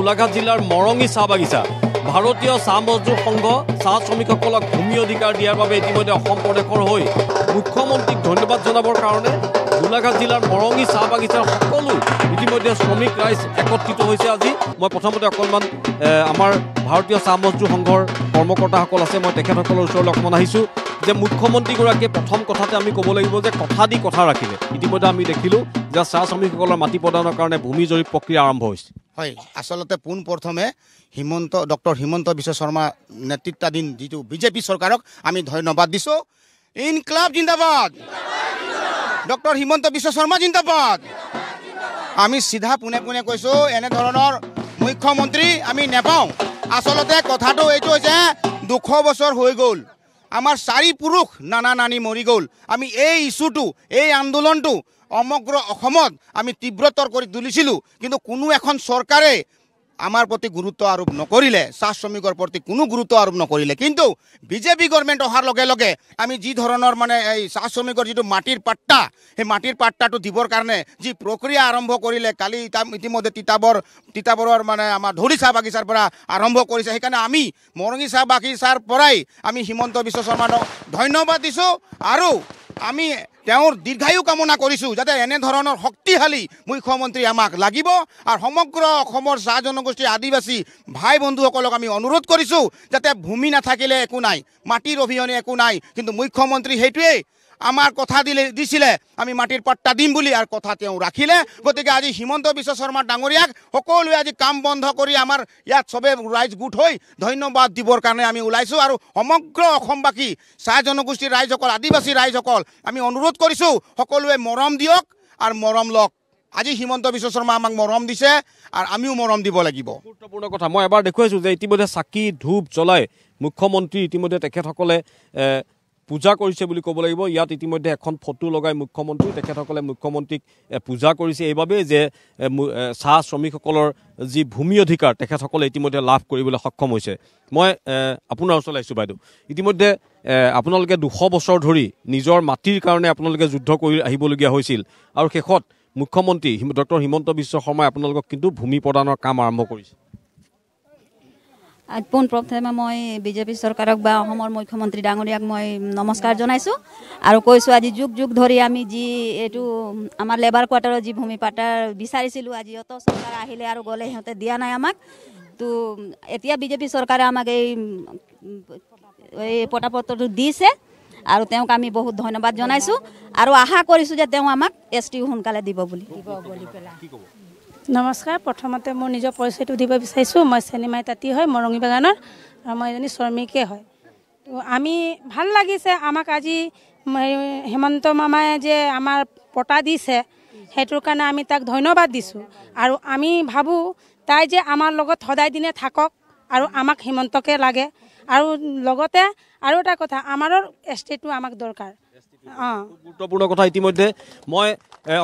গোলাঘাট জিলাৰ মৰঙী চাহ বাগিচা ভাৰতীয় চাহ মজদুৰ সংঘ চাহ শ্ৰমিকসকলক ভূমি অধিকাৰ দিয়াৰ বাবে ইতিমধ্যে অসম প্ৰদেশৰ হৈ মুখ্যমন্ত্ৰীক ধন্যবাদ জনাবৰ কাৰণে গোলাঘাট জিলাৰ মৰঙী চাহ বাগিচাৰ সকলো ইতিমধ্যে শ্ৰমিক ৰাইজ একত্ৰিত হৈছে। আজি মই প্ৰথমতে অকণমান আমাৰ ভাৰতীয় চাহ মজদুৰ সংঘৰ কৰ্মকৰ্তাসকল আছে, মই তেখেতসকলৰ ওচৰলৈ অকণমান আহিছোঁ যে মুখ্যমন্ত্ৰীগৰাকীয়ে প্ৰথম কথাতে আমি ক'ব লাগিব যে কথা দি কথা ৰাখিলে। ইতিমধ্যে আমি দেখিলোঁ যে চাহ শ্ৰমিকসকলৰ মাটি প্ৰদানৰ কাৰণে ভূমি জৰীপ প্ৰক্ৰিয়া আৰম্ভ হৈছে। হয়, আচলতে পোনপ্ৰথমে ডক্টৰ হিমন্ত বিশ্ব শৰ্মা নেতৃত্বাধীন যিটো বিজেপি চৰকাৰক আমি ধন্যবাদ দিছোঁ। ইনকলাব জিন্দাবাদ, ডক্টৰ হিমন্ত বিশ্ব শৰ্মা জিন্দাবাদ। আমি চিধা পোনে পোনে কৈছোঁ এনেধৰণৰ মুখ্যমন্ত্ৰী আমি নেপাওঁ। আচলতে কথাটো এইটো হৈছে 200 বছৰ হৈ গ'ল, আমাৰ 4 পুৰুষ নানা নানি মৰি গ'ল। আমি এই ইছ্যুটো এই আন্দোলনটো সমগ্ৰ অসমত আমি তীব্ৰতৰ কৰি তুলিছিলোঁ, কিন্তু কোনো এখন চৰকাৰে আমাৰ প্ৰতি গুৰুত্ব আৰোপ নকৰিলে, চাহ শ্ৰমিকৰ প্ৰতি কোনো গুৰুত্ব আৰোপ নকৰিলে। কিন্তু বিজেপি গভৰ্ণমেণ্ট অহাৰ লগে লগে আমি যি ধৰণৰ মানে এই চাহ শ্ৰমিকৰ যিটো মাটিৰ পাট্টা, সেই মাটিৰ পাট্টাটো দিবৰ কাৰণে যি প্ৰক্ৰিয়া আৰম্ভ কৰিলে, কালি ইতিমধ্যে তিতাবৰৰ মানে আমাৰ ধৌলি চাহ বাগিচাৰ পৰা আৰম্ভ কৰিছে। সেইকাৰণে আমি মৰঙী চাহ বাগিচাৰ পৰাই আমি হিমন্ত বিশ্ব শৰ্মাক ধন্যবাদ দিছোঁ আৰু আমি তেওঁৰ দীৰ্ঘায়ু কামনা কৰিছোঁ, যাতে এনেধৰণৰ শক্তিশালী মুখ্যমন্ত্ৰী আমাক লাগিব। আৰু সমগ্ৰ অসমৰ চাহ জনগোষ্ঠীৰ আদিবাসী ভাই বন্ধুসকলক আমি অনুৰোধ কৰিছোঁ যাতে ভূমি নাথাকিলে একো নাই, মাটিৰ অবিহনে একো নাই, কিন্তু মুখ্যমন্ত্ৰী সেইটোৱেই আমাৰ কথা দিছিলে আমি মাটিৰ পাট্টা দিম বুলি, আৰু কথা তেওঁ ৰাখিলে। গতিকে আজি হিমন্ত বিশ্ব শৰ্মা ডাঙৰীয়াক সকলোৱে আজি কাম বন্ধ কৰি আমাৰ ইয়াত চবে ৰাইজ গোট হৈ ধন্যবাদ দিবৰ কাৰণে আমি ওলাইছোঁ। আৰু সমগ্ৰ অসমবাসী চাহ জনগোষ্ঠীৰ ৰাইজসকল, আদিবাসী ৰাইজসকল আমি অনুৰোধ কৰিছোঁ সকলোৱে মৰম দিয়ক আৰু মৰম লওক। আজি হিমন্ত বিশ্ব শৰ্মা আমাক মৰম দিছে আৰু আমিও মৰম দিব লাগিব। গুৰুত্বপূৰ্ণ কথা মই এবাৰ দেখুৱাইছোঁ যে ইতিমধ্যে চাকি ধূপ জ্বলাই মুখ্যমন্ত্ৰী ইতিমধ্যে তেখেতসকলে পূজা কৰিছে বুলি ক'ব লাগিব। ইয়াত ইতিমধ্যে এখন ফটো লগাই মুখ্যমন্ত্ৰী তেখেতসকলে মুখ্যমন্ত্ৰীক পূজা কৰিছে এইবাবে যে চাহ শ্ৰমিকসকলৰ যি ভূমি অধিকাৰ তেখেতসকলে ইতিমধ্যে লাভ কৰিবলৈ সক্ষম হৈছে। মই আপোনাৰ ওচৰলৈ আহিছোঁ বাইদেউ, ইতিমধ্যে আপোনালোকে 200 বছৰ ধৰি নিজৰ মাটিৰ কাৰণে আপোনালোকে যুদ্ধ কৰি আহিবলগীয়া হৈছিল আৰু শেষত মুখ্যমন্ত্ৰী ডক্টৰ হিমন্ত বিশ্ব শৰ্মাই আপোনালোকক কিন্তু ভূমি প্ৰদানৰ কাম আৰম্ভ কৰিছে। পোনপ্ৰথমে মই বিজেপি চৰকাৰক বা অসমৰ মুখ্যমন্ত্ৰী ডাঙৰীয়াক মই নমস্কাৰ জনাইছোঁ আৰু কৈছোঁ আজি যুগ যুগ ধৰি আমি যি এইটো আমাৰ লেবাৰ কোৱাৰ্টাৰৰ যি ভূমি পাট্টা বিচাৰিছিলোঁ, আজি অত চৰকাৰ আহিলে আৰু গ'লে সিহঁতে দিয়া নাই আমাক। তো এতিয়া বিজেপি চৰকাৰে আমাক এই পটাপত্ৰটো দিছে আৰু তেওঁক আমি বহুত ধন্যবাদ জনাইছোঁ আৰু আশা কৰিছোঁ যে তেওঁ আমাক ST সোনকালে দিব বুলি পেলাই। নমস্কাৰ, প্ৰথমতে মোৰ নিজৰ পৰিচয়টো দিব বিচাৰিছোঁ। মই চেনিমাই তাঁতী হয়, মৰঙী বাগানৰ, আৰু মই এজনী শ্ৰমিকে হয়। তো আমি ভাল লাগিছে আমাক আজি হেমন্ত মামাই যে আমাৰ পটা দিছে, সেইটোৰ কাৰণে আমি তাক ধন্যবাদ দিছোঁ। আৰু আমি ভাবোঁ তাই যে আমাৰ লগত সদায় দিনে থাকক আৰু আমাক হিমন্তকে লাগে। আৰু লগতে আৰু এটা কথা, আমাৰো STটো আমাক দৰকাৰ। গুৰুত্বপূৰ্ণ কথা। ইতিমধ্যে মই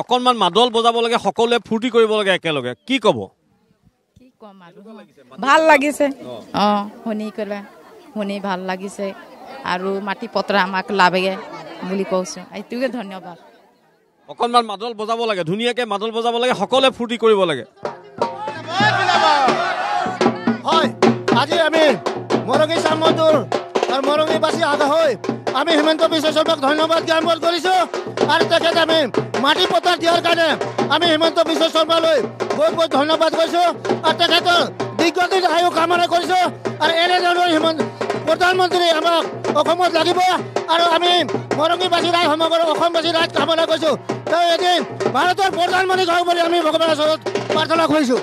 অকণমান মাদল বজাব লাগে, সকলোৱে ফূৰ্তি কৰিব লাগে একেলগে, কি ক'ব? কি ক'ম আৰু ভাল লাগিছে, শুনি ভাল লাগিছে আৰু মাটি পত্ৰ আমাক লাগে বুলি কৈছোঁ, এইটোকে ধন্যবাদ। অকণমান মাদল বজাব লাগে, ধুনীয়াকৈ মাদল বজাব লাগে, সকলোৱে ফূৰ্তি কৰিব লাগে। হয়, আজি আমি মৰঙী চাহ মজদুৰ আৰু মৰঙীবাসী আগা হৈ আমি হিমন্ত বিশ্ব শৰ্মাক ধন্যবাদ জ্ঞাপন কৰিছোঁ আৰু তেখেতে আমি মাটি পত্ৰ দিয়াৰ কাৰণে আমি হিমন্ত বিশ্ব শৰ্মালৈ বহুত বহুত ধন্যবাদ কৰিছোঁ আৰু তেখেতৰ দীৰ্ঘদিন আয়ু কামনা কৰিছোঁ। আৰু এনেধৰণৰ প্ৰধানমন্ত্ৰী আমাক অসমত লাগিব আৰু আমি মৰঙীবাসী ৰাইজ সমগ্ৰ অসমবাসী ৰাইজ কামনা কৰিছোঁ তেওঁ এদিন ভাৰতৰ প্ৰধানমন্ত্ৰী হওক বুলি আমি ভগৱানৰ ওচৰত প্ৰাৰ্থনা কৰিছোঁ।